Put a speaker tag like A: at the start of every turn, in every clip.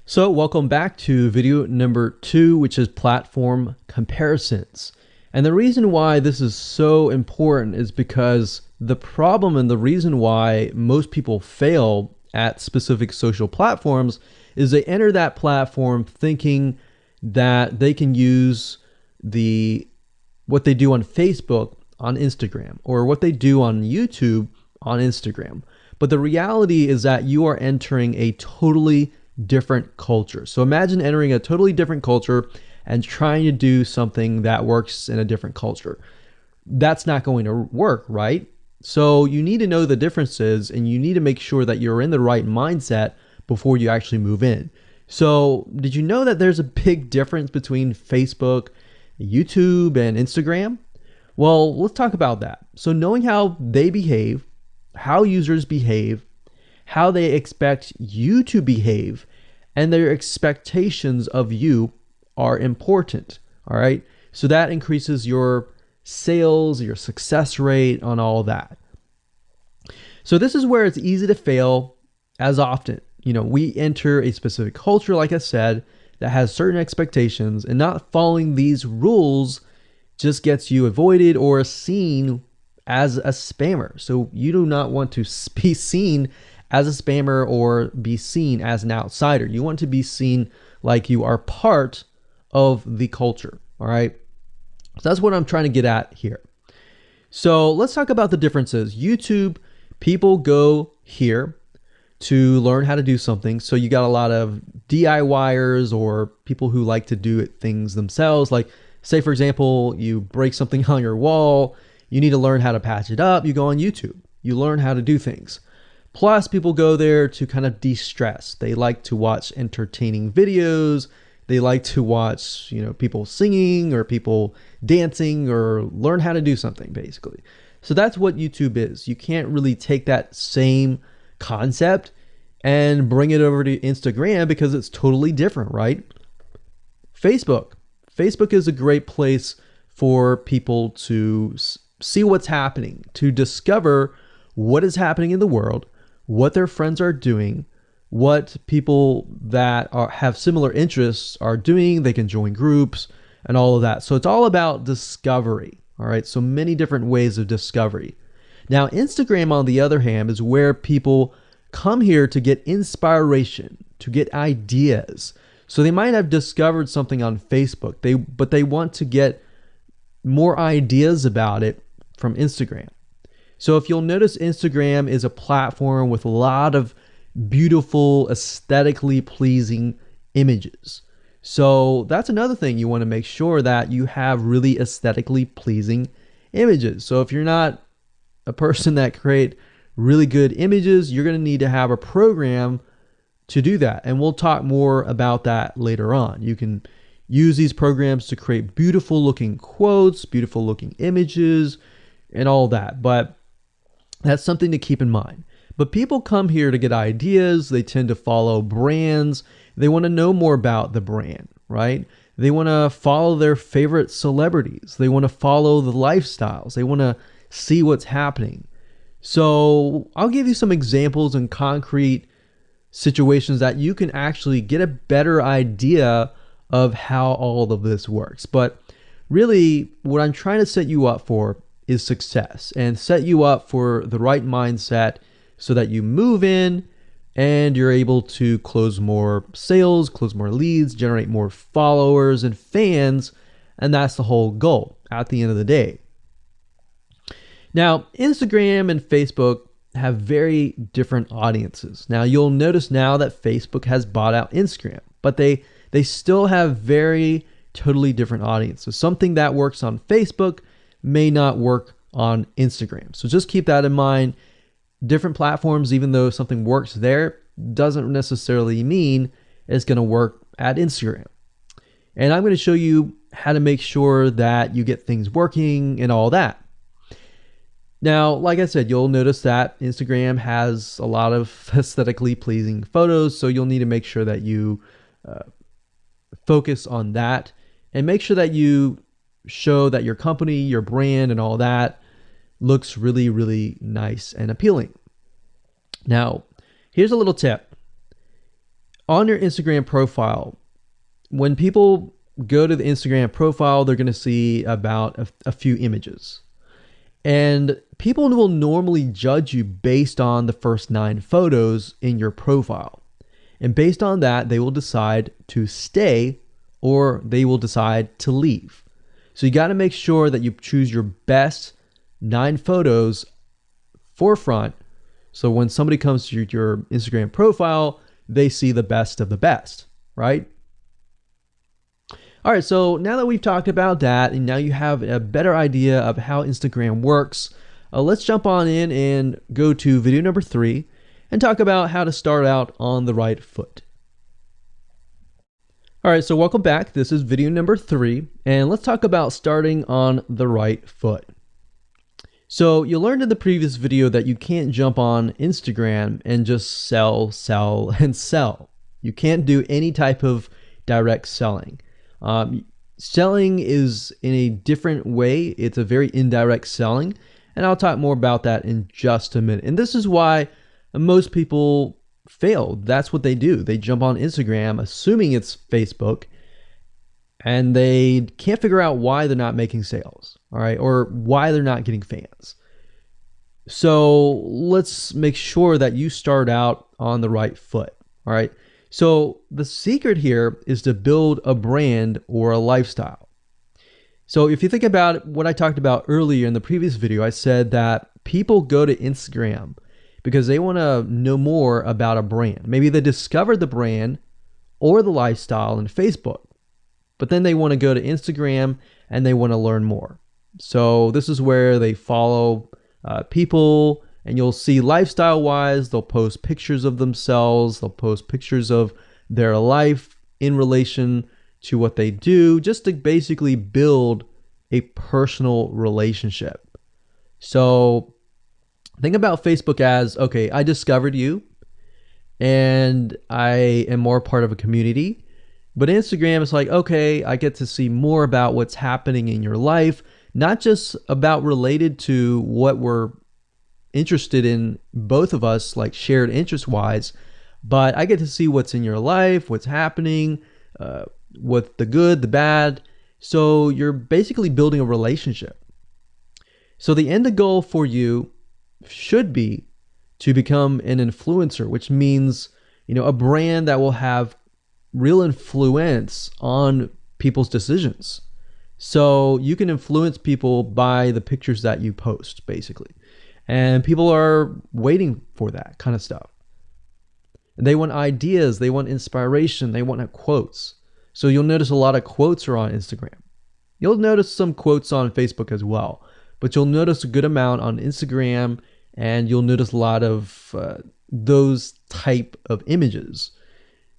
A: So welcome back to video number 2, which is platform comparisons. And the reason why this is so important is because the problem and the reason why most people fail at specific social platforms is they enter that platform thinking that they can use what they do on Facebook on Instagram, or what they do on YouTube on Instagram. But the reality is that you are entering a totally different culture. So imagine entering a totally different culture and trying to do something that works in a different culture. That's not going to work, right? So you need to know the differences, and you need to make sure that you're in the right mindset before you actually move in. So did you know that there's a big difference between Facebook, YouTube, and Instagram? Well, let's talk about that. So knowing how they behave, how users behave, how they expect you to behave, and their expectations of you are important. All right. So that increases your sales, your success rate, on all that. So this is where it's easy to fail as often. We enter a specific culture, like I said, that has certain expectations, and not following these rules just gets you avoided or seen as a spammer. So you do not want to be seen as a spammer or be seen as an outsider. You want to be seen like you are part of the culture. All right. So that's what I'm trying to get at here. So let's talk about the differences. YouTube, people go here to learn how to do something. So you got a lot of DIYers, or people who like to do things themselves. Like, say, for example, you break something on your wall, you need to learn how to patch it up. You go on YouTube, you learn how to do things. Plus, people go there to kind of de-stress. They like to watch entertaining videos. They like to watch, people singing or people dancing, or learn how to do something, basically. So that's what YouTube is. You can't really take that same concept and bring it over to Instagram because it's totally different, right? Facebook is a great place for people to see what's happening, to discover what is happening in the world, what their friends are doing, what people that have similar interests are doing. They can join groups and all of that. So it's all about discovery. All right. So many different ways of discovery. Now, Instagram, on the other hand, is where people come here to get inspiration, to get ideas. So they might have discovered something on Facebook, but they want to get more ideas about it from Instagram. So if you'll notice, Instagram is a platform with a lot of beautiful, aesthetically pleasing images. So that's another thing. You want to make sure that you have really aesthetically pleasing images. So if you're not a person that create really good images, you're going to need to have a program to do that. And we'll talk more about that later on. You can use these programs to create beautiful looking quotes, beautiful looking images, and all that. But that's something to keep in mind. But people come here to get ideas. They tend to follow brands. They want to know more about the brand, right? They want to follow their favorite celebrities. They want to follow the lifestyles. They want to see what's happening. So I'll give you some examples and concrete situations that you can actually get a better idea of how all of this works. But really, what I'm trying to set you up for is success, and set you up for the right mindset so that you move in and you're able to close more sales, close more leads, generate more followers and fans. And that's the whole goal at the end of the day. Now, Instagram and Facebook have very different audiences. Now, you'll notice now that Facebook has bought out Instagram, but they still have very totally different audiences. Something that works on Facebook may not work on Instagram. So just keep that in mind. Different platforms, even though something works there, doesn't necessarily mean it's going to work at Instagram. And I'm going to show you how to make sure that you get things working and all that. Now, like I said, you'll notice that Instagram has a lot of aesthetically pleasing photos, so you'll need to make sure that you focus on that, and make sure that you show that your company, your brand, and all that looks really, really nice and appealing. Now, here's a little tip. On your Instagram profile, when people go to the Instagram profile, they're going to see about a few images. And people will normally judge you based on the first 9 photos in your profile. And based on that, they will decide to stay or they will decide to leave. So you got to make sure that you choose your best 9 photos forefront. So when somebody comes to your Instagram profile, they see the best of the best, right? All right, so now that we've talked about that and now you have a better idea of how Instagram works, let's jump on in and go to video number 3 and talk about how to start out on the right foot. All right, so welcome back. This is video number 3, and let's talk about starting on the right foot. So you learned in the previous video that you can't jump on Instagram and just sell, and sell. You can't do any type of direct selling. Selling is in a different way. It's a very indirect selling, and I'll talk more about that in just a minute. And this is why most people fail. That's what they do. They jump on Instagram assuming it's Facebook, and they can't figure out why they're not making sales, all right, or why they're not getting fans. So let's make sure that you start out on the right foot, all right? So the secret here is to build a brand or a lifestyle. So if you think about what I talked about earlier in the previous video, I said that people go to Instagram because they want to know more about a brand. Maybe they discovered the brand or the lifestyle in Facebook, but then they want to go to Instagram and they want to learn more. So this is where they follow people, and you'll see lifestyle-wise, they'll post pictures of themselves, they'll post pictures of their life in relation to what they do, just to basically build a personal relationship. So think about Facebook as, okay, I discovered you, and I am more part of a community. But Instagram is like, okay, I get to see more about what's happening in your life, not just about related to what we're interested in, both of us, like shared interest wise, but I get to see what's in your life, what's happening, what the good, the bad. So you're basically building a relationship. So the end goal for you should be to become an influencer, which means, a brand that will have real influence on people's decisions. So you can influence people by the pictures that you post, basically. And people are waiting for that kind of stuff. They want ideas, they want inspiration, they want quotes. So you'll notice a lot of quotes are on Instagram. You'll notice some quotes on Facebook as well, but you'll notice a good amount on Instagram, and you'll notice a lot of those type of images.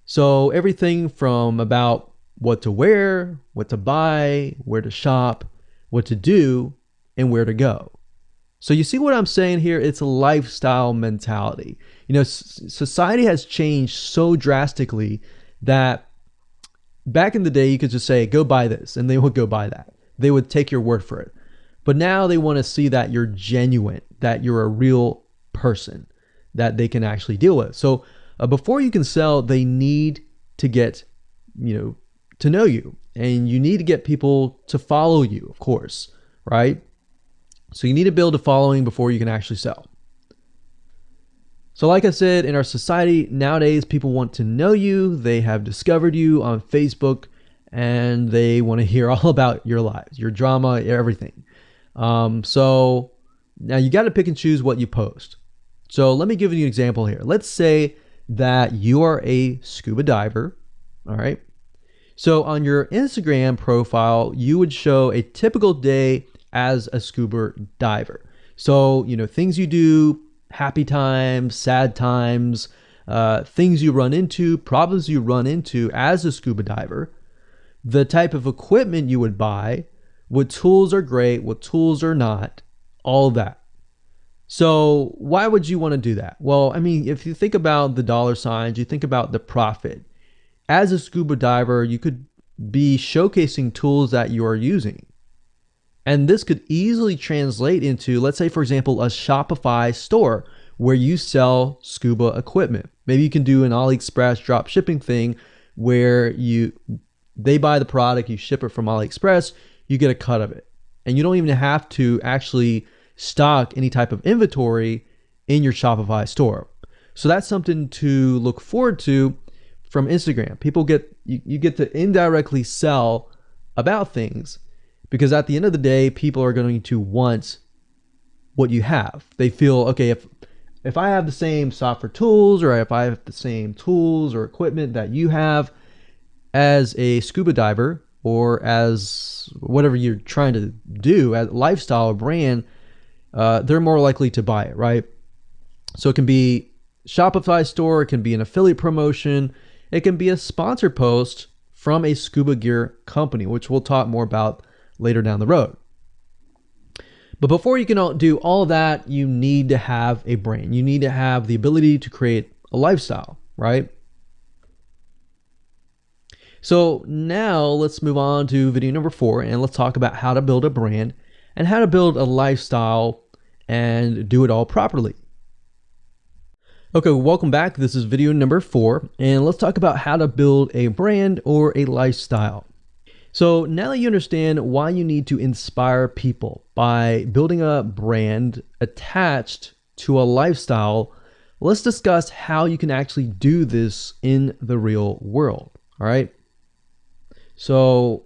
A: So everything from about what to wear, what to buy, where to shop, what to do, and where to go. So you see what I'm saying here? It's a lifestyle mentality. Society has changed so drastically that back in the day, you could just say, go buy this, and they would go buy that. They would take your word for it. But now they want to see that you're genuine, that you're a real person that they can actually deal with. So before you can sell, they need to get, to know you, and you need to get people to follow you, of course, right? So you need to build a following before you can actually sell. So like I said, in our society nowadays, people want to know you. They have discovered you on Facebook, and they want to hear all about your lives, your drama, everything. So now you got to pick and choose what you post. So let me give you an example here. Let's say that you are a scuba diver, all right? So on your Instagram profile, you would show a typical day as a scuba diver. So, things you do, happy times, sad times, things you run into, problems you run into as a scuba diver, the type of equipment you would buy, what tools are great, what tools are not, all that. So why would you want to do that? Well, if you think about the dollar signs, you think about the profit. As a scuba diver, you could be showcasing tools that you are using. And this could easily translate into, let's say, for example, a Shopify store where you sell scuba equipment. Maybe you can do an AliExpress drop shipping thing where they buy the product, you ship it from AliExpress, you get a cut of it. And you don't even have to actually stock any type of inventory in your Shopify store. So that's something to look forward to from Instagram. You get to indirectly sell about things, because at the end of the day, people are going to want what you have. They feel, okay, if I have the same software tools, or if I have the same tools or equipment that you have as a scuba diver, or as whatever you're trying to do as a lifestyle or brand, they're more likely to buy it, right? So it can be Shopify store, it can be an affiliate promotion, it can be a sponsored post from a scuba gear company, which we'll talk more about later down the road. But before you can do all of that, you need to have a brand. You need to have the ability to create a lifestyle, right? So now let's move on to video number 4, and let's talk about how to build a brand and how to build a lifestyle and do it all properly. Okay, welcome back. This is video number 4, and let's talk about how to build a brand or a lifestyle. So now that you understand why you need to inspire people by building a brand attached to a lifestyle, let's discuss how you can actually do this in the real world. All right. So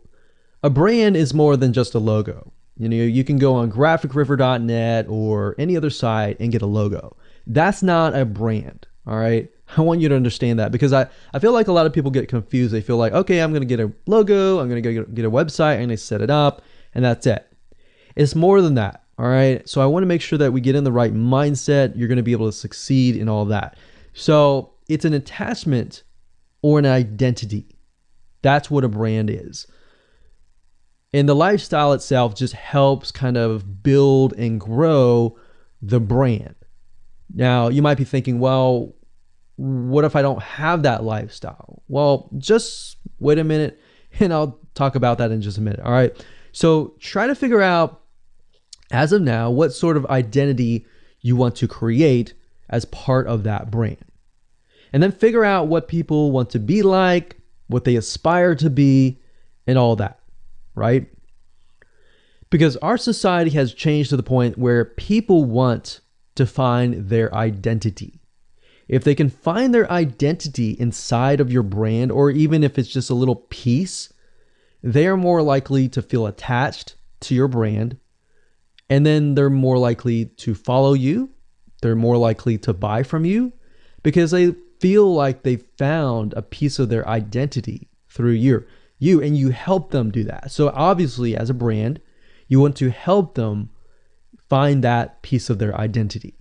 A: a brand is more than just a logo. You can go on graphicriver.net or any other site and get a logo. That's not a brand. All right. I want you to understand that, because I feel like a lot of people get confused. They feel like, okay, I'm going to get a logo, I'm going to get a website, I'm going to set it up, and that's it. It's more than that. All right. So I want to make sure that we get in the right mindset. You're going to be able to succeed in all of that. So it's an attachment or an identity. That's what a brand is. And the lifestyle itself just helps kind of build and grow the brand. Now, you might be thinking, well, what if I don't have that lifestyle? Well, just wait a minute and I'll talk about that in just a minute. All right. So try to figure out, as of now, what sort of identity you want to create as part of that brand. And then figure out what people want to be like, what they aspire to be, and all that, right? Because our society has changed to the point where people want to find their identity. If they can find their identity inside of your brand, or even if it's just a little piece, they are more likely to feel attached to your brand. And then they're more likely to follow you. They're more likely to buy from you, because they feel like they found a piece of their identity through you, and you help them do that. So obviously, as a brand, you want to help them find that piece of their identity.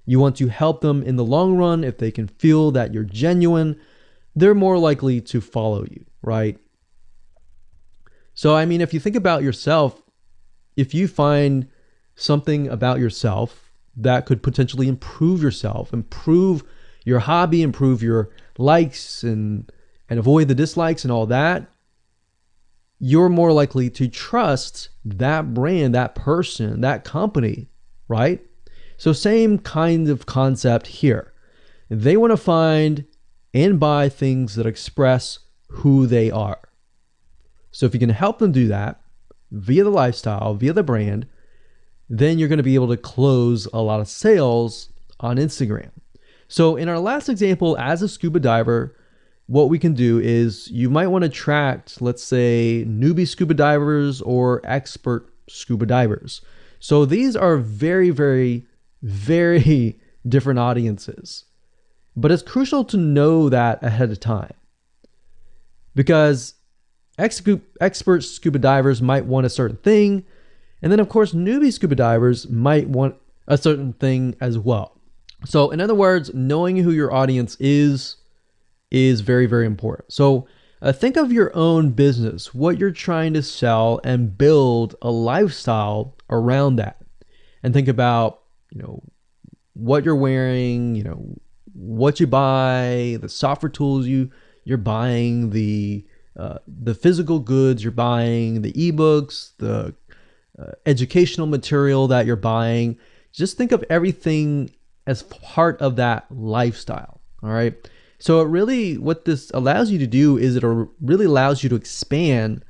A: You want to help them in the long run. If they can feel that you're genuine, they're more likely to follow you, right? So, I mean, if you think about yourself, if you find something about yourself that could potentially improve yourself, improve your hobby, improve your likes, and avoid the dislikes and all that, you're more likely to trust that brand, that person, that company, right? So same kind of concept here. They want to find and buy things that express who they are. So if you can help them do that via the lifestyle, via the brand, then you're going to be able to close a lot of sales on Instagram. So in our last example, as a scuba diver, what we can do is you might want to attract, let's say, newbie scuba divers or expert scuba divers. So these are very, very, very different audiences. But it's crucial to know that ahead of time, because expert scuba divers might want a certain thing. And then, of course, newbie scuba divers might want a certain thing as well. So in other words, knowing who your audience is very, very important. So think of your own business, what you're trying to sell, and build a lifestyle around that. And think about, what you're wearing, what you buy, the software tools you're buying, the physical goods you're buying, the ebooks, the educational material that you're buying. Just think of everything as part of that lifestyle. All right. So what this allows you to do is it really allows you to expand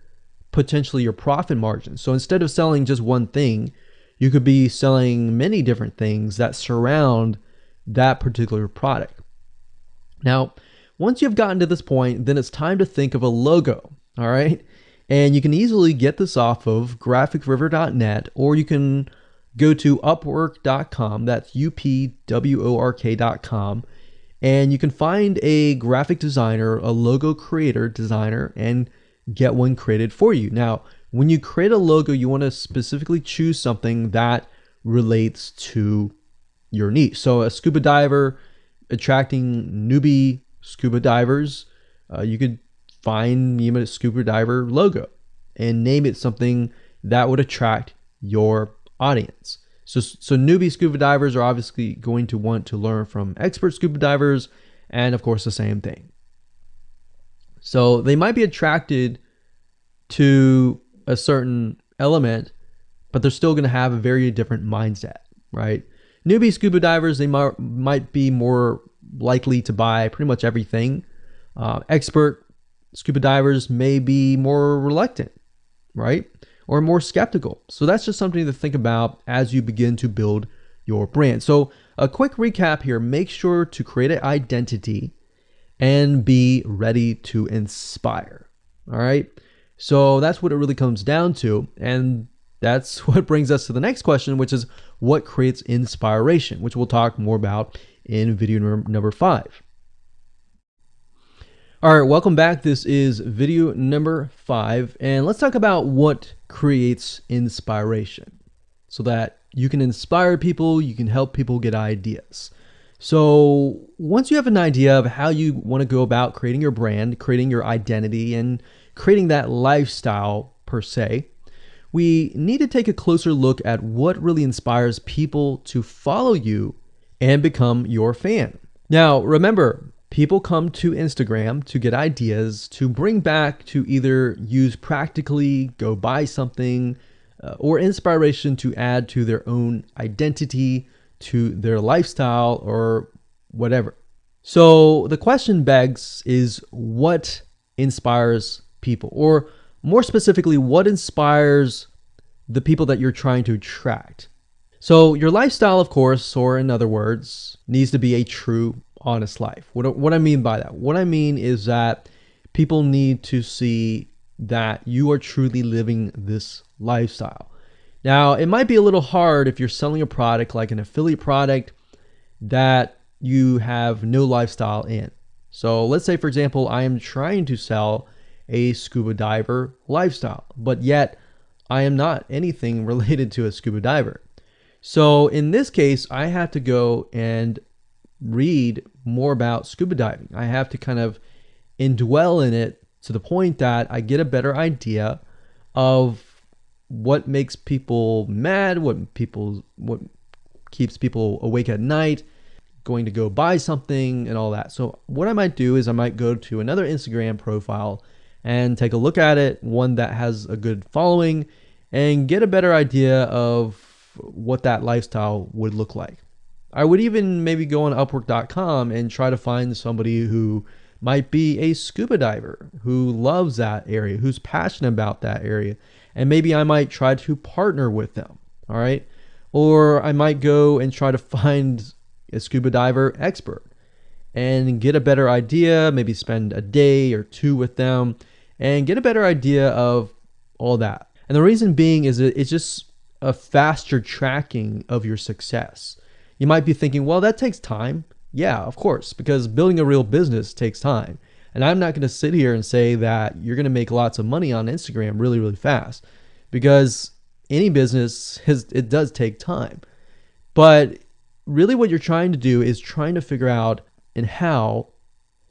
A: potentially your profit margin. So instead of selling just one thing, you could be selling many different things that surround that particular product. Now, once you've gotten to this point, then it's time to think of a logo. All right. And you can easily get this off of graphicriver.net, or you can go to upwork.com. That's upwork.com. And you can find a graphic designer, a logo creator designer, and get one created for you. Now, when you create a logo, you want to specifically choose something that relates to your niche. So a scuba diver attracting newbie scuba divers, you could find a scuba diver logo and name it something that would attract your audience. So newbie scuba divers are obviously going to want to learn from expert scuba divers, and of course the same thing. So they might be attracted to a certain element, but they're still going to have a very different mindset, right? Newbie scuba divers, they might be more likely to buy pretty much everything. Expert scuba divers may be more reluctant, right? Or more skeptical. So that's just something to think about as you begin to build your brand. So a quick recap here: make sure to create an identity and be ready to inspire. All right. So that's what it really comes down to. And that's what brings us to the next question, which is what creates inspiration, which we'll talk more about in video number 5. All right, welcome back. This is video number 5, and let's talk about what creates inspiration so that you can inspire people, you can help people get ideas. So once you have an idea of how you want to go about creating your brand, creating your identity, and creating that lifestyle per se, we need to take a closer look at what really inspires people to follow you and become your fan. Now, remember, people come to Instagram to get ideas to bring back to either use practically, go buy something, or inspiration to add to their own identity, to their lifestyle, or whatever. So the question begs is, what inspires people? Or more specifically, what inspires the people that you're trying to attract? So your lifestyle, of course, or in other words, needs to be a true, honest life. What I mean by that? What I mean is that people need to see that you are truly living this lifestyle. Now, it might be a little hard if you're selling a product like an affiliate product that you have no lifestyle in. So let's say, for example, I am trying to sell a scuba diver lifestyle, but yet I am not anything related to a scuba diver. So in this case, I have to go and read more about scuba diving. I have to kind of indwell in it to the point that I get a better idea of what makes people mad, what keeps people awake at night, going to go buy something and all that. So what I might do is I might go to another Instagram profile and take a look at it, one that has a good following, and get a better idea of what that lifestyle would look like. I would even maybe go on upwork.com and try to find somebody who might be a scuba diver, who loves that area, who's passionate about that area. And maybe I might try to partner with them. All right. Or I might go and try to find a scuba diver expert and get a better idea, maybe spend a day or two with them and get a better idea of all that. And the reason being is that it's just a faster tracking of your success. You might be thinking, well, that takes time. Yeah, of course, because building a real business takes time. And I'm not going to sit here and say that you're going to make lots of money on Instagram really, really fast, because any business, it does take time. But really what you're trying to do is trying to figure out, and how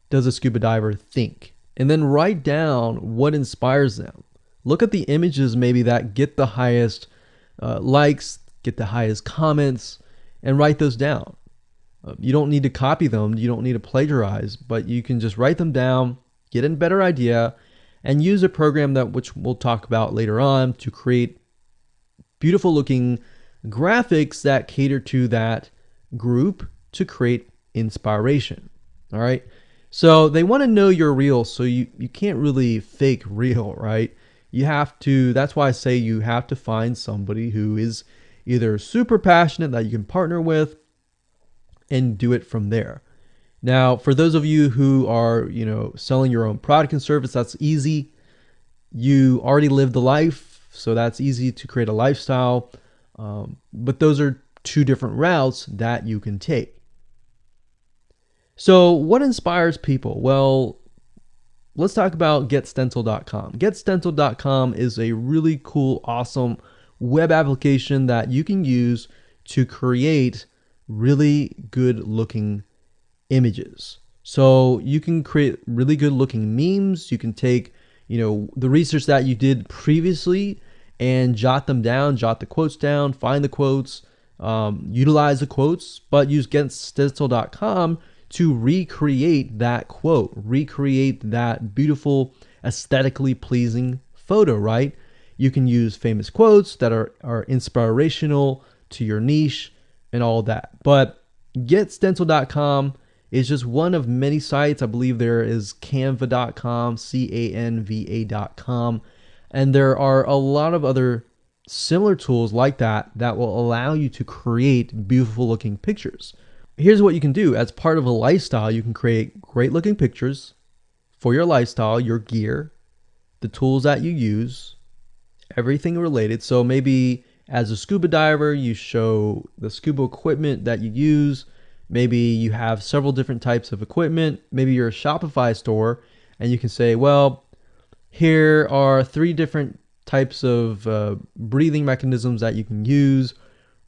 A: does a scuba diver think? And then write down what inspires them. Look at the images maybe that get the highest likes, get the highest comments, and write those down. You don't need to copy them. You don't need to plagiarize, but you can just write them down, get a better idea, and use a program which we'll talk about later on to create beautiful looking graphics that cater to that group to create inspiration. All right. So they want to know you're real. So you can't really fake real, right? You have to, that's why I say you have to find somebody who is either super passionate that you can partner with and do it from there. Now, for those of you who are, selling your own product and service, that's easy. You already live the life, so that's easy to create a lifestyle. But those are two different routes that you can take. So what inspires people? Well, let's talk about getstencil.com. Getstencil.com is a really cool, awesome web application that you can use to create really good looking images. So you can create really good looking memes. You can take, the research that you did previously and jot them down, jot the quotes down, find the quotes, utilize the quotes, but use getstencil.com to recreate that quote, recreate that beautiful, aesthetically pleasing photo, right? You can use famous quotes that are inspirational to your niche and all that. But getstencil.com is just one of many sites. I believe there is canva.com, canva.com, and there are a lot of other similar tools like that that will allow you to create beautiful looking pictures. Here's what you can do. As part of a lifestyle, you can create great looking pictures for your lifestyle, your gear, the tools that you use, everything related. So maybe as a scuba diver, you show the scuba equipment that you use. Maybe you have several different types of equipment. Maybe you're a Shopify store and you can say, well, here are 3 different types of breathing mechanisms that you can use.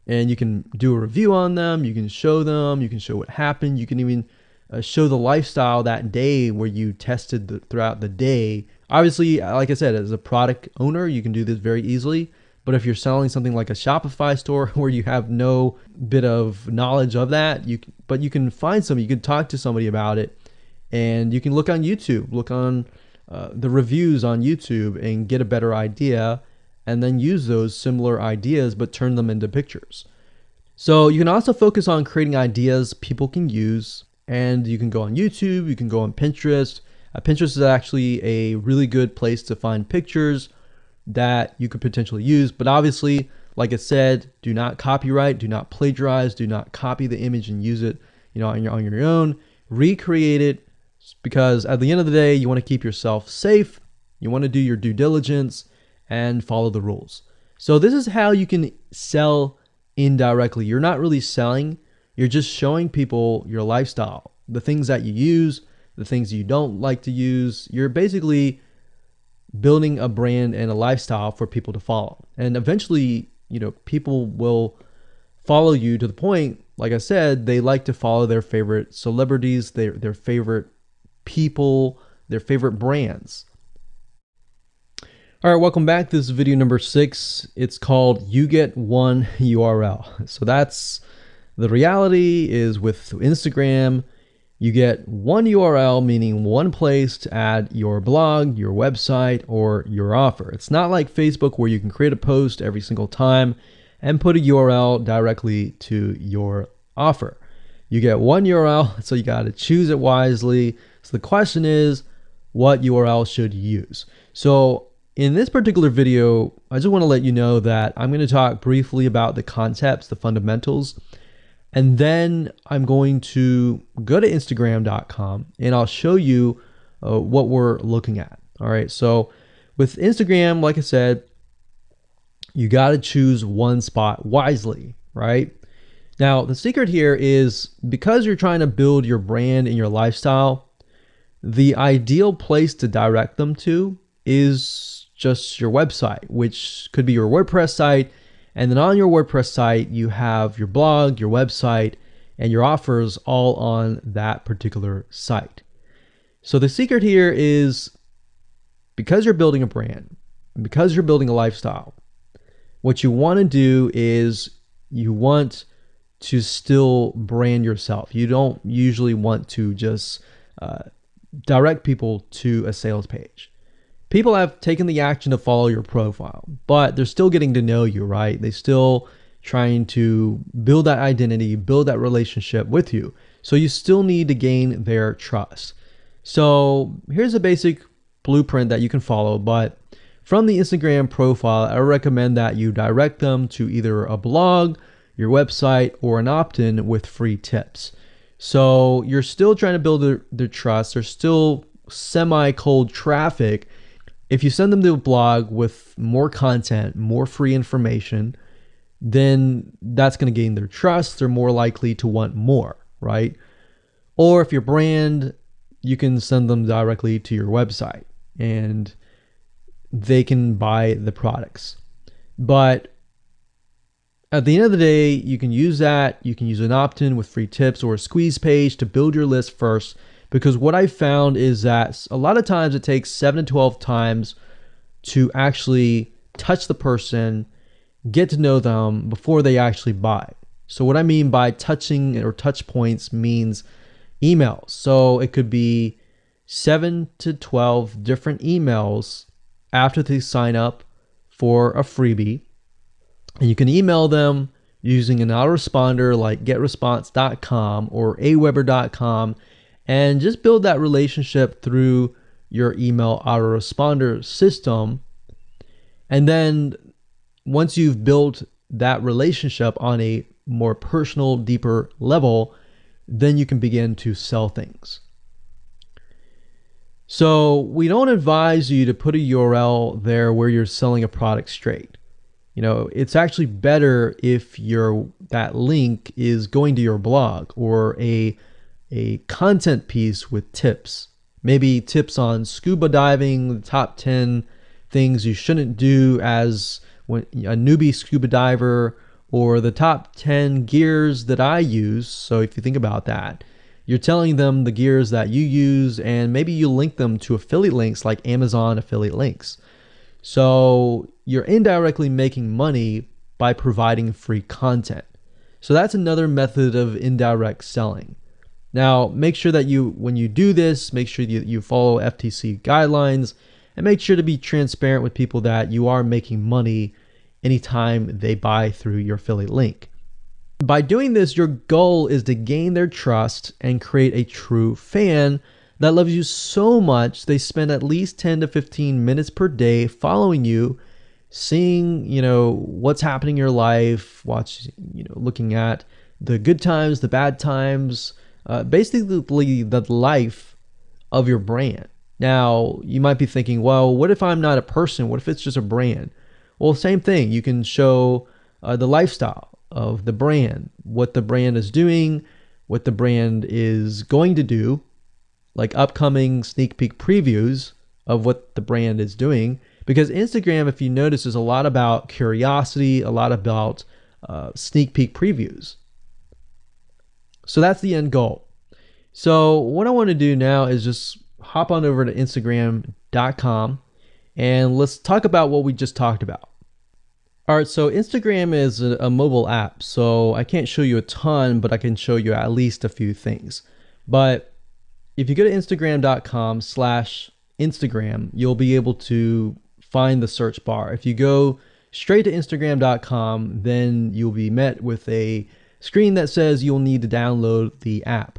A: And you can do a review on them. You can show them. You can show what happened. You can even show the lifestyle that day where you tested throughout the day. Obviously, like I said, as a product owner, you can do this very easily. But if you're selling something like a Shopify store where you have no bit of knowledge of that, you can find somebody, you can talk to somebody about it, and you can look on YouTube, look on the reviews on YouTube and get a better idea, and then use those similar ideas but turn them into pictures. So you can also focus on creating ideas people can use, and you can go on YouTube, you can go on Pinterest. Pinterest is actually a really good place to find pictures that you could potentially use, but obviously, like I said, do not copyright, do not plagiarize, do not copy the image and use it, on your own. Recreate it, because at the end of the day, you want to keep yourself safe. You want to do your due diligence and follow the rules. So this is how you can sell indirectly. You're not really selling, you're just showing people your lifestyle, the things that you use, the things you don't like to use. You're basically building a brand and a lifestyle for people to follow. And eventually, people will follow you to the point, like I said, they like to follow their favorite celebrities, their favorite people, their favorite brands. All right, welcome back. This is video number 6. It's called You Get One URL. So that's the reality is with Instagram, you get one URL, meaning one place to add your blog, your website, or your offer. It's not like Facebook where you can create a post every single time and put a URL directly to your offer. You get one URL, so you got to choose it wisely. So the question is, what URL should you use? So in this particular video, I just want to let you know that I'm going to talk briefly about the concepts, the fundamentals, and then I'm going to go to Instagram.com and I'll show you what we're looking at. All right. So with Instagram, like I said, you got to choose one spot wisely, right? Now, the secret here is because you're trying to build your brand and your lifestyle, the ideal place to direct them to is just your website, which could be your WordPress site. And then on your WordPress site, you have your blog, your website, and your offers all on that particular site. So the secret here is because you're building a brand, because you're building a lifestyle, what you want to do is you want to still brand yourself. You don't usually want to just direct people to a sales page. People have taken the action to follow your profile, but they're still getting to know you, right? They still trying to build that identity, build that relationship with you. So you still need to gain their trust. So here's a basic blueprint that you can follow, but from the Instagram profile, I recommend that you direct them to either a blog, your website, or an opt-in with free tips. So you're still trying to build their trust. They're still semi-cold traffic. If you send them to a blog with more content, more free information, then that's going to gain their trust. They're more likely to want more, right? Or if your brand, you can send them directly to your website and they can buy the products. But at the end of the day, you can use that. You can use an opt-in with free tips or a squeeze page to build your list first. Because what I found is that a lot of times it takes 7 to 12 times to actually touch the person, get to know them before they actually buy. So what I mean by touching or touch points means emails. So it could be 7 to 12 different emails after they sign up for a freebie. And you can email them using an autoresponder like getresponse.com or aweber.com and just build that relationship through your email autoresponder system. And then once you've built that relationship on a more personal, deeper level, then you can begin to sell things. So we don't advise you to put a URL there where you're selling a product straight. You know, it's actually better if that link is going to your blog or a content piece with tips. Maybe tips on scuba diving, the top 10 things you shouldn't do as a newbie scuba diver, or the top 10 gears that I use. So if you think about that, you're telling them the gears that you use, and maybe you link them to affiliate links like Amazon affiliate links. So you're indirectly making money by providing free content. So that's another method of indirect selling. Now, make sure that when you do this, make sure you follow FTC guidelines, and make sure to be transparent with people that you are making money anytime they buy through your affiliate link. By doing this, your goal is to gain their trust and create a true fan that loves you so much they spend at least 10 to 15 minutes per day following you, seeing, what's happening in your life, looking at the good times, the bad times, basically the life of your brand. Now, you might be thinking, well, what if I'm not a person? What if it's just a brand? Well, same thing. You can show the lifestyle of the brand, what the brand is doing, what the brand is going to do, like upcoming sneak peek previews of what the brand is doing. Because Instagram, if you notice, is a lot about curiosity, a lot about sneak peek previews. So that's the end goal. So what I want to do now is just hop on over to Instagram.com and let's talk about what we just talked about. All right, so Instagram is a mobile app, so I can't show you a ton, but I can show you at least a few things. But if you go to Instagram.com/Instagram, you'll be able to find the search bar. If you go straight to Instagram.com, then you'll be met with a screen that says you'll need to download the app.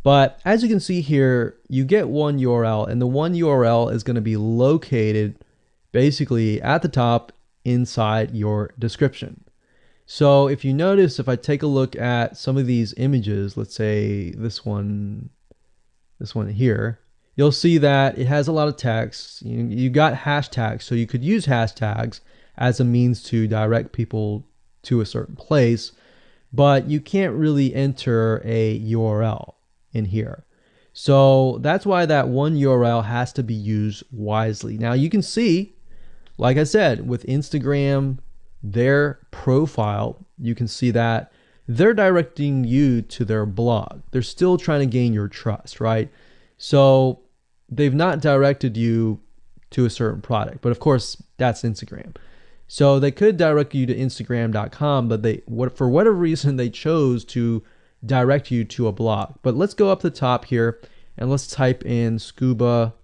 A: But as you can see here, you get one URL, and the one URL is going to be located basically at the top inside your description. So if you notice, if I take a look at some of these images, let's say this one here, you'll see that it has a lot of text. You got hashtags, so you could use hashtags as a means to direct people to a certain place, but you can't really enter a URL in here. So that's why that one URL has to be used wisely. Now you can see, like I said, with Instagram, their profile, you can see that they're directing you to their blog. They're still trying to gain your trust, right? So they've not directed you to a certain product, but of course that's Instagram. So they could direct you to Instagram.com, but for whatever reason, they chose to direct you to a blog. But let's go up the top here and let's type in scuba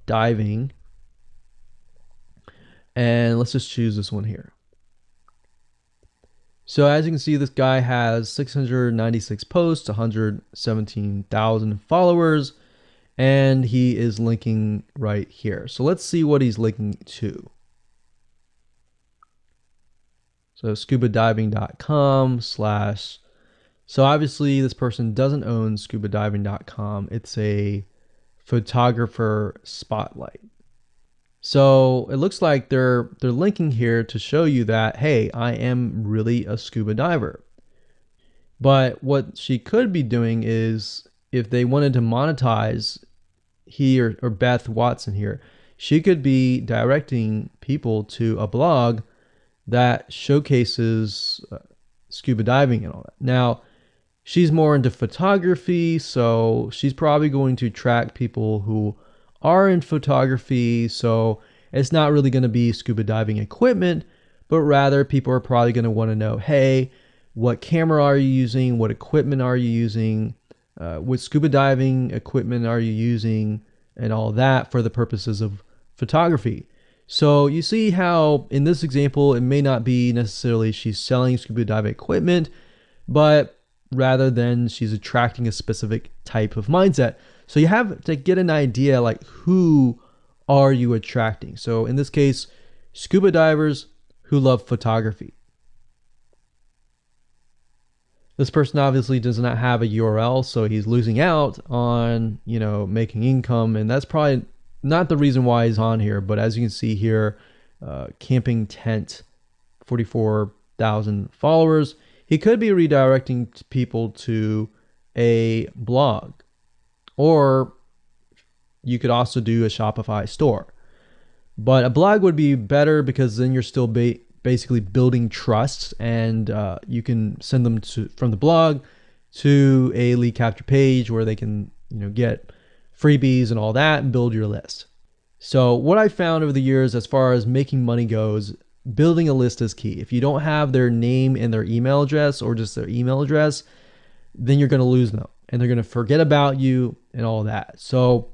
A: diving. And let's just choose this one here. So as you can see, this guy has 696 posts, 117,000 followers, and he is linking right here. So let's see what he's linking to. So scubadiving.com/. So obviously this person doesn't own scubadiving.com. It's a photographer spotlight. So it looks like they're linking here to show you that, hey, I am really a scuba diver. But what she could be doing is, if they wanted to monetize, he or Beth Watson here, she could be directing people to a blog that showcases scuba diving and all that. Now, she's more into photography, so she's probably going to attract people who are in photography. So it's not really going to be scuba diving equipment, but rather people are probably going to want to know, hey, what camera are you using? What equipment are you using? What scuba diving equipment are you using? And all that for the purposes of photography. So you see how in this example, it may not be necessarily she's selling scuba diving equipment, but rather than she's attracting a specific type of mindset. So you have to get an idea, like, who are you attracting? So in this case, scuba divers who love photography. This person obviously does not have a URL, so he's losing out on, making income, and that's probably not the reason why he's on here. But as you can see here, camping tent, 44,000 followers. He could be redirecting people to a blog, or you could also do a Shopify store. But a blog would be better because then you're still basically building trust, and you can send them from the blog to a lead capture page where they can get freebies and all that and build your list. So what I found over the years, as far as making money goes, building a list is key. If you don't have their name and their email address, or just their email address, then you're going to lose them and they're going to forget about you and all that. So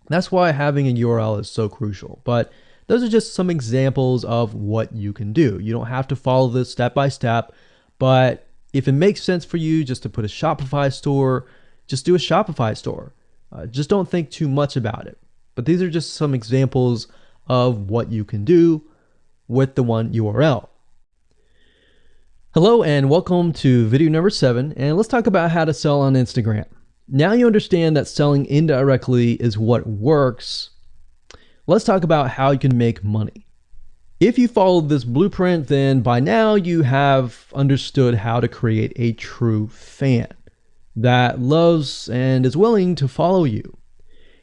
A: that's why having a URL is so crucial. But those are just some examples of what you can do. You don't have to follow this step by step, but if it makes sense for you just to put a Shopify store, just do a Shopify store. Just don't think too much about it. But these are just some examples of what you can do with the one URL. Hello and welcome to video number 7, and let's talk about how to sell on Instagram. Now you understand that selling indirectly is what works. Let's talk about how you can make money. If you followed this blueprint, then by now you have understood how to create a true fan that loves and is willing to follow you.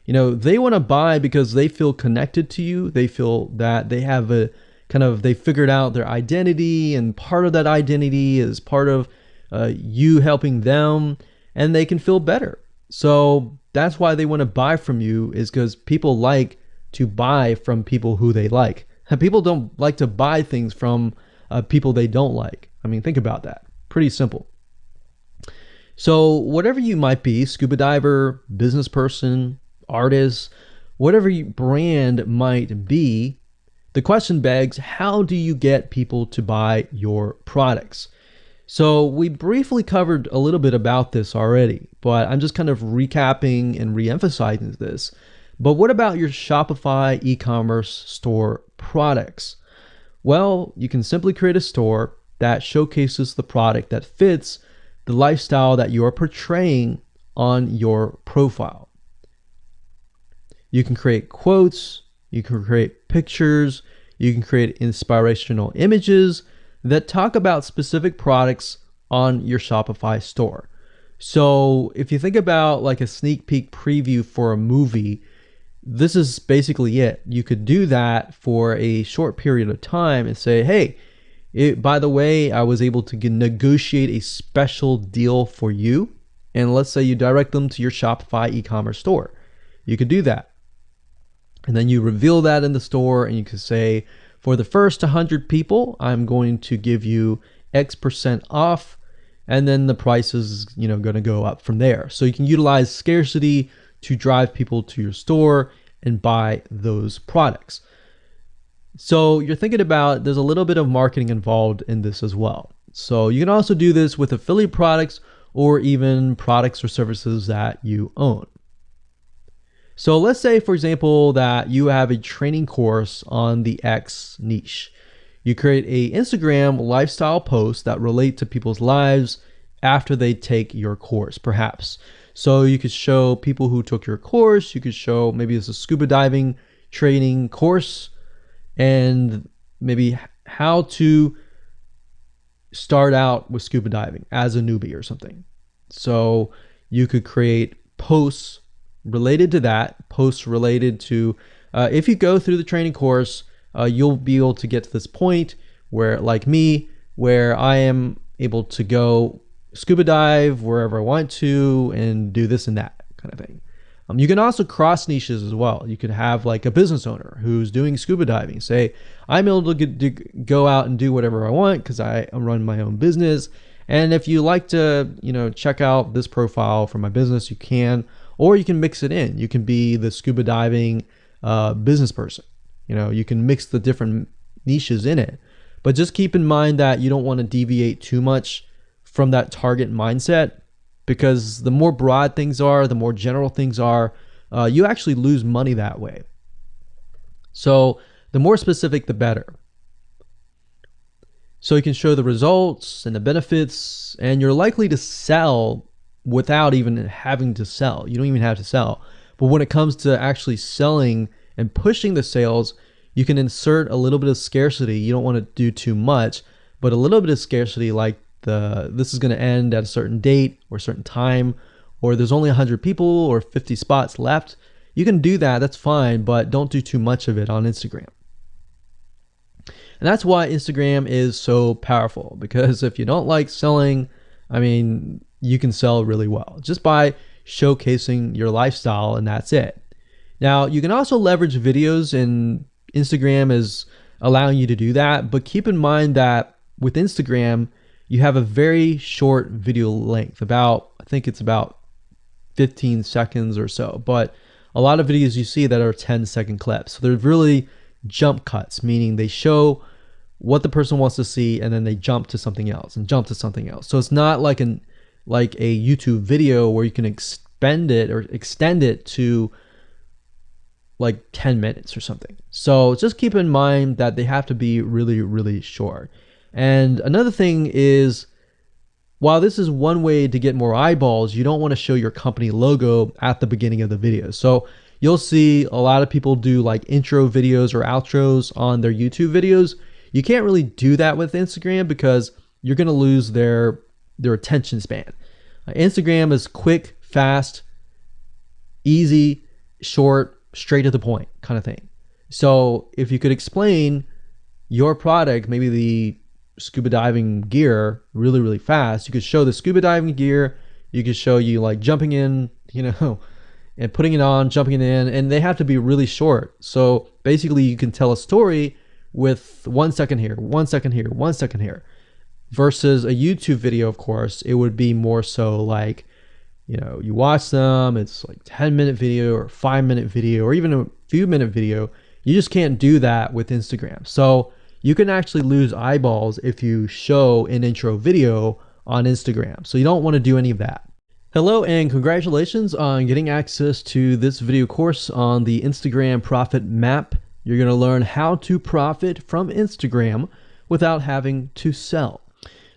A: They want to buy because they feel connected to you. They feel that they have they figured out their identity, and part of that identity is part of you helping them, and they can feel better. So that's why they want to buy from you, is because people like to buy from people who they like. People don't like to buy things from people they don't like. I mean, think about that. Pretty simple. So whatever you might be, scuba diver, business person, artist, whatever your brand might be, the question begs, how do you get people to buy your products? So we briefly covered a little bit about this already, but I'm just kind of recapping and re-emphasizing this. But what about your Shopify e-commerce store products? Well, you can simply create a store that showcases the product that fits the lifestyle that you are portraying on your profile. You can create quotes, you can create pictures, you can create inspirational images that talk about specific products on your Shopify store. So if you think about like a sneak peek preview for a movie, this is basically it. You could do that for a short period of time and say, hey, by the way, I was able to negotiate a special deal for you. And let's say you direct them to your Shopify e-commerce store. You could do that. And then you reveal that in the store, and you could say, for the first 100 people, I'm going to give you X% off. And then the price is, going to go up from there. So you can utilize scarcity to drive people to your store and buy those products. So you're thinking about, there's a little bit of marketing involved in this as well. So you can also do this with affiliate products or even products or services that you own. So let's say, for example, that you have a training course on the X niche. You create a Instagram lifestyle post that relate to people's lives after they take your course, perhaps. So you could show people who took your course, you could show maybe it's a scuba diving training course and maybe how to start out with scuba diving as a newbie or something. So you could create posts related to that, posts related to, if you go through the training course, you'll be able to get to this point where, like me, where I am able to go scuba dive wherever I want to and do this and that kind of thing. You can also cross niches as well. You could have like a business owner who's doing scuba diving say, I'm able to go out and do whatever I want because I run my own business. And if you like to, check out this profile for my business, you can, or you can mix it in. You can be the scuba diving business person. You can mix the different niches in it. But just keep in mind that you don't want to deviate too much from that target mindset, because the more broad things are, the more general things are, you actually lose money that way. So the more specific, the better. So you can show the results and the benefits, and you're likely to sell without even having to sell. You don't even have to sell. But when it comes to actually selling and pushing the sales, you can insert a little bit of scarcity. You don't want to do too much, but a little bit of scarcity, like this is going to end at a certain date or a certain time, or there's only 100 people or 50 spots left. You can do that, that's fine, but don't do too much of it on Instagram. And that's why Instagram is so powerful, because if you don't like selling, you can sell really well just by showcasing your lifestyle, and that's it. Now, you can also leverage videos, and Instagram is allowing you to do that, but keep in mind that with Instagram, you have a very short video length, I think it's about 15 seconds or so, but a lot of videos you see that are 10-second clips. So they're really jump cuts, meaning they show what the person wants to see and then they jump to something else and jump to something else. So it's not like a YouTube video where you can extend it to like 10 minutes or something. So just keep in mind that they have to be really, really short. And another thing is, while this is one way to get more eyeballs, you don't want to show your company logo at the beginning of the video. So you'll see a lot of people do like intro videos or outros on their YouTube videos. You can't really do that with Instagram because you're going to lose their attention span. Instagram is quick, fast, easy, short, straight to the point kind of thing. So if you could explain your product, maybe the scuba diving gear, really, really fast, you could show the scuba diving gear, you could show you like jumping in, and putting it on, jumping it in, and they have to be really short. So basically you can tell a story with 1 second here, 1 second here, 1 second here, versus a YouTube video. Of course, it would be more so like, you watch them, it's like 10-minute video or 5-minute video or even a few minute video. You just can't do that with Instagram. So you can actually lose eyeballs if you show an intro video on Instagram. So you don't want to do any of that. Hello and congratulations on getting access to this video course on the Instagram Profit Map. You're going to learn how to profit from Instagram without having to sell.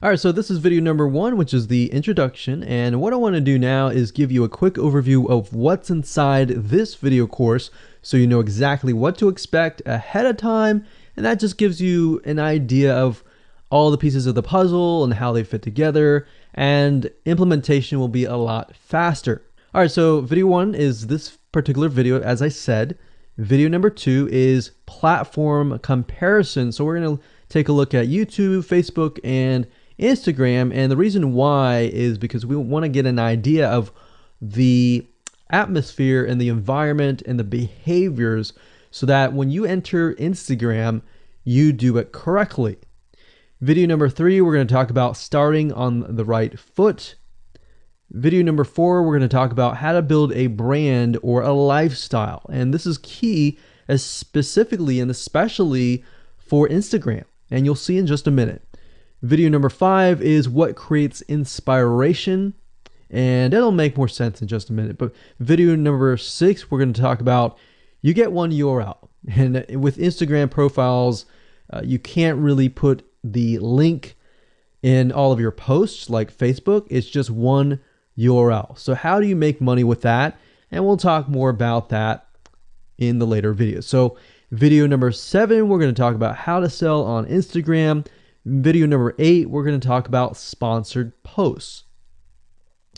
A: All right, so this is video number 1, which is the introduction. And what I want to do now is give you a quick overview of what's inside this video course so you know exactly what to expect ahead of time. And that just gives you an idea of all the pieces of the puzzle and how they fit together, and implementation will be a lot faster. All right, so video 1 is this particular video, as I said. Video number 2 is platform comparison. So we're going to take a look at YouTube, Facebook, and Instagram. And the reason why is because we want to get an idea of the atmosphere and the environment and the behaviors, so that when you enter Instagram, you do it correctly. Video number 3, we're going to talk about starting on the right foot. Video number 4, we're going to talk about how to build a brand or a lifestyle. And this is key, specifically and especially for Instagram. And you'll see in just a minute. Video number 5 is what creates inspiration, and it'll make more sense in just a minute. But video number 6, we're going to talk about you get one URL. And with Instagram profiles, you can't really put the link in all of your posts like Facebook. It's just one URL. So how do you make money with that? And we'll talk more about that in the later videos. So video number 7, we're going to talk about how to sell on Instagram. Video number 8, we're going to talk about sponsored posts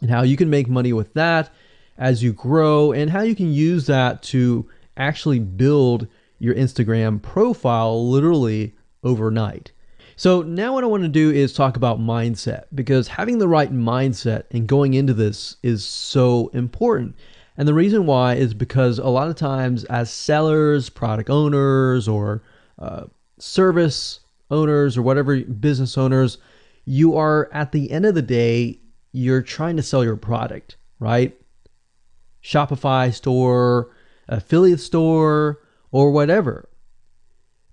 A: and how you can make money with that as you grow, and how you can use that to actually build your Instagram profile literally overnight. So now what I want to do is talk about mindset, because having the right mindset and going into this is so important. And the reason why is because a lot of times as sellers, product owners, or service owners, or whatever, business owners, you are, at the end of the day, you're trying to sell your product, right? Shopify store, affiliate store, or whatever.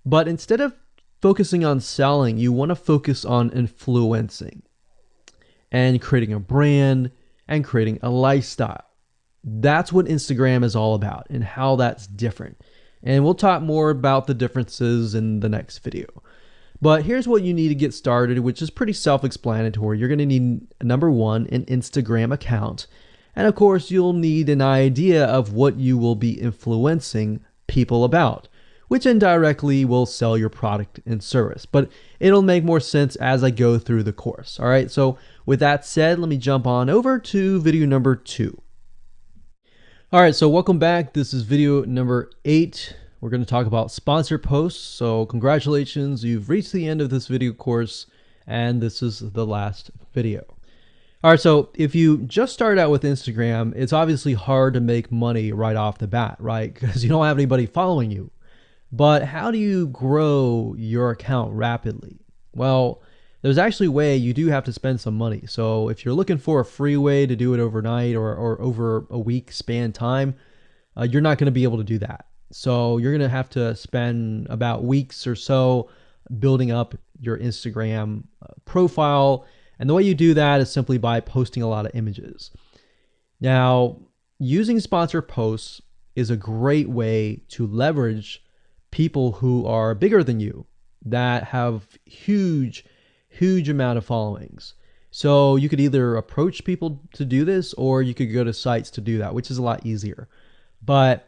A: But instead of focusing on selling, you want to focus on influencing and creating a brand and creating a lifestyle. That's what Instagram is all about and how that's different. And we'll talk more about the differences in the next video. But here's what you need to get started, which is pretty self-explanatory. You're going to need, number 1, an Instagram account. And of course, you'll need an idea of what you will be influencing people about, which indirectly will sell your product and service. But it'll make more sense as I go through the course. All right, so with that said, let me jump on over to video number 2. All right, so welcome back. This is video number 8. We're going to talk about sponsored posts. So congratulations, you've reached the end of this video course, and this is the last video. All right, so if you just started out with Instagram, it's obviously hard to make money right off the bat, right? Because you don't have anybody following you. But how do you grow your account rapidly? Well, there's actually a way. You do have to spend some money. So if you're looking for a free way to do it overnight or over a week span time, you're not going to be able to do that. So you're going to have to spend about weeks or so building up your Instagram profile. And the way you do that is simply by posting a lot of images. Now, using sponsored posts is a great way to leverage people who are bigger than you, that have huge amount of followings. So you could either approach people to do this, or you could go to sites to do that, which is a lot easier. But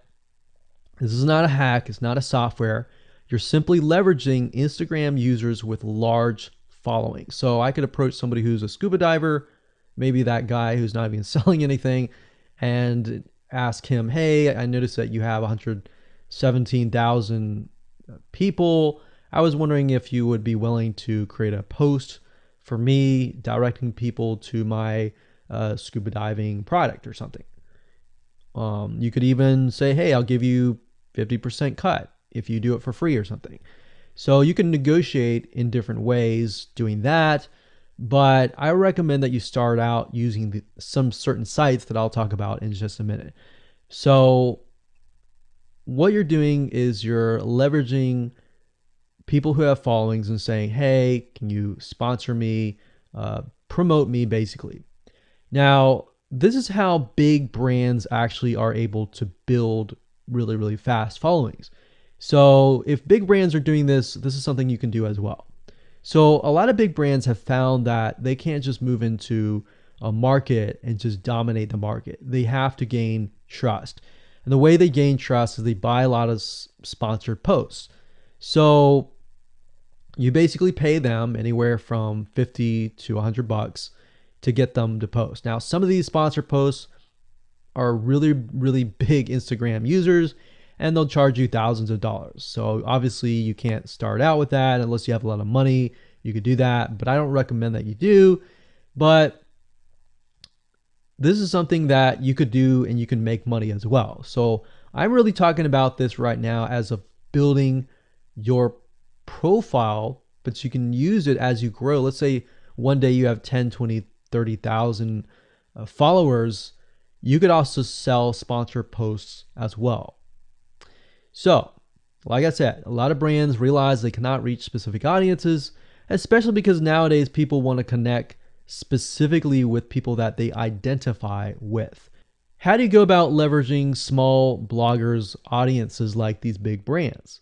A: this is not a hack. It's not a software. You're simply leveraging Instagram users with large followings. So I could approach somebody who's a scuba diver, maybe that guy who's not even selling anything, and ask him, hey, I noticed that you have 117,000 people. I was wondering if you would be willing to create a post for me directing people to my scuba diving product or something. You could even say, hey, I'll give you 50% cut if you do it for free or something. So you can negotiate in different ways doing that. But I recommend that you start out using some certain sites that I'll talk about in just a minute. So what you're doing is you're leveraging people who have followings and saying, hey, can you sponsor me, promote me, basically. Now, this is how big brands actually are able to build really fast followings. So if big brands are doing this, this is something you can do as well. So a lot of big brands have found that they can't just move into a market and just dominate the market. They have to gain trust. And the way they gain trust is they buy a lot of sponsored posts. So you basically pay them anywhere from $50 to $100 to get them to post. Now, some of these sponsored posts are really big Instagram users, and they'll charge you thousands of dollars. So obviously you can't start out with that unless you have a lot of money. You could do that, but I don't recommend that you do. But this is something that you could do and you can make money as well. So I'm really talking about this right now as of building your profile, but you can use it as you grow. Let's say one day you have 10, 20, 30,000 followers. You could also sell sponsored posts as well. So, like I said, a lot of brands realize they cannot reach specific audiences, especially because nowadays people want to connect specifically with people that they identify with. How do you go about leveraging small bloggers' audiences like these big brands?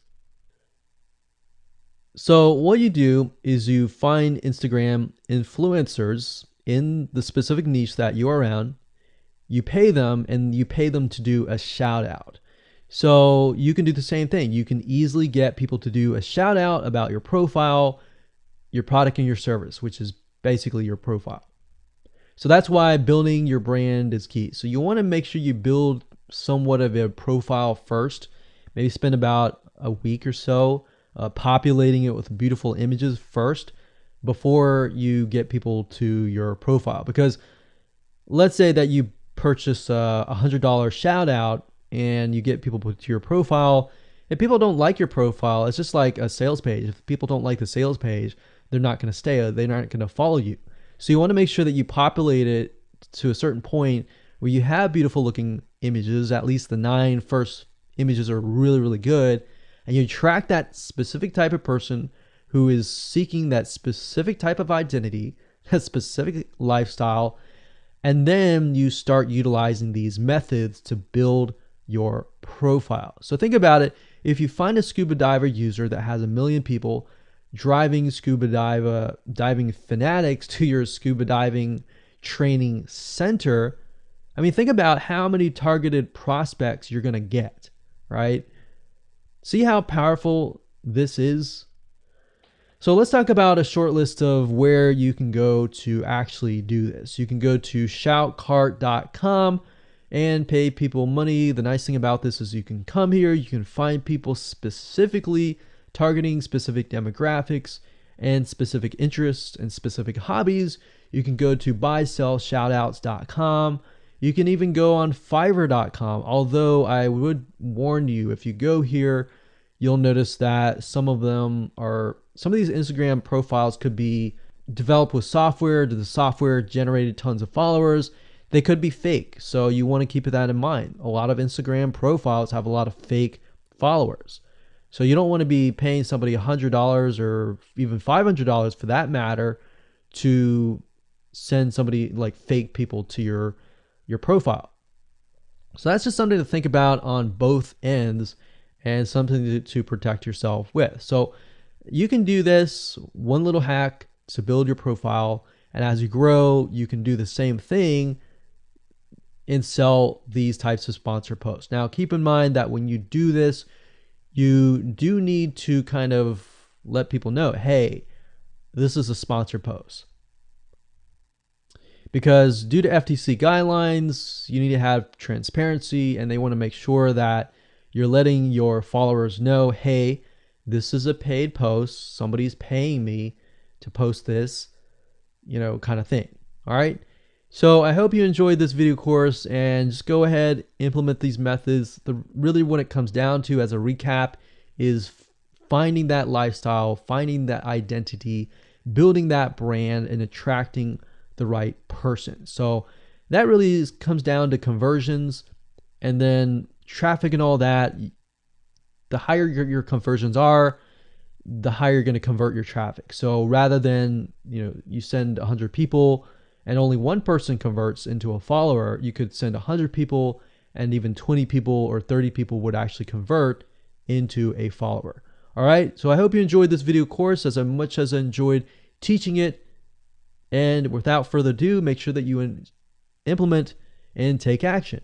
A: So what you do is you find Instagram influencers in the specific niche that you are around. You pay them, and you pay them to do a shout out. So you can do the same thing. You can easily get people to do a shout out about your profile, your product, and your service, which is basically your profile. So that's why building your brand is key. So you want to make sure you build somewhat of a profile first. Maybe spend about a week or so populating it with beautiful images first before you get people to your profile. Because let's say that you purchase a $100 shout out and you get people to your profile. If people don't like your profile, it's just like a sales page. If people don't like the sales page, they're not going to stay. They're not going to follow you. So you want to make sure that you populate it to a certain point where you have beautiful looking images. At least the 9 first images are really, really good. And you attract that specific type of person who is seeking that specific type of identity, that specific lifestyle. And then you start utilizing these methods to build your profile. So think about it. If you find a scuba diver user that has 1 million people driving scuba diving fanatics to your scuba diving training center, I mean, think about how many targeted prospects you're going to get, right? See how powerful this is? So let's talk about a short list of where you can go to actually do this. You can go to shoutcart.com and pay people money. The nice thing about this is you can come here, you can find people specifically targeting specific demographics and specific interests and specific hobbies. You can go to buysellshoutouts.com. You can even go on fiverr.com. Although I would warn you, if you go here, you'll notice that some of these Instagram profiles could be developed with software. The software generated tons of followers. They could be fake. So you want to keep that in mind. A lot of Instagram profiles have a lot of fake followers. So you don't want to be paying somebody $100 or even $500 for that matter to send somebody like fake people to your profile. So that's just something to think about on both ends and something to protect yourself with. So you can do this one little hack to build your profile. And as you grow, you can do the same thing and sell these types of sponsor posts. Now, keep in mind that when you do this, you do need to kind of let people know, hey, this is a sponsor post. Because due to FTC guidelines, you need to have transparency, and they want to make sure that you're letting your followers know, hey, this is a paid post. Somebody's paying me to post this, kind of thing. All right. So I hope you enjoyed this video course, and just go ahead, implement these methods. Really what it comes down to as a recap is finding that lifestyle, finding that identity, building that brand, and attracting the right person. So that really comes down to conversions, and then traffic and all that. The higher your conversions are, the higher you're going to convert your traffic. So rather than, you send 100 people and only one person converts into a follower, you could send 100 people and even 20 people or 30 people would actually convert into a follower. All right. So I hope you enjoyed this video course as much as I enjoyed teaching it. And without further ado, make sure that you implement and take action.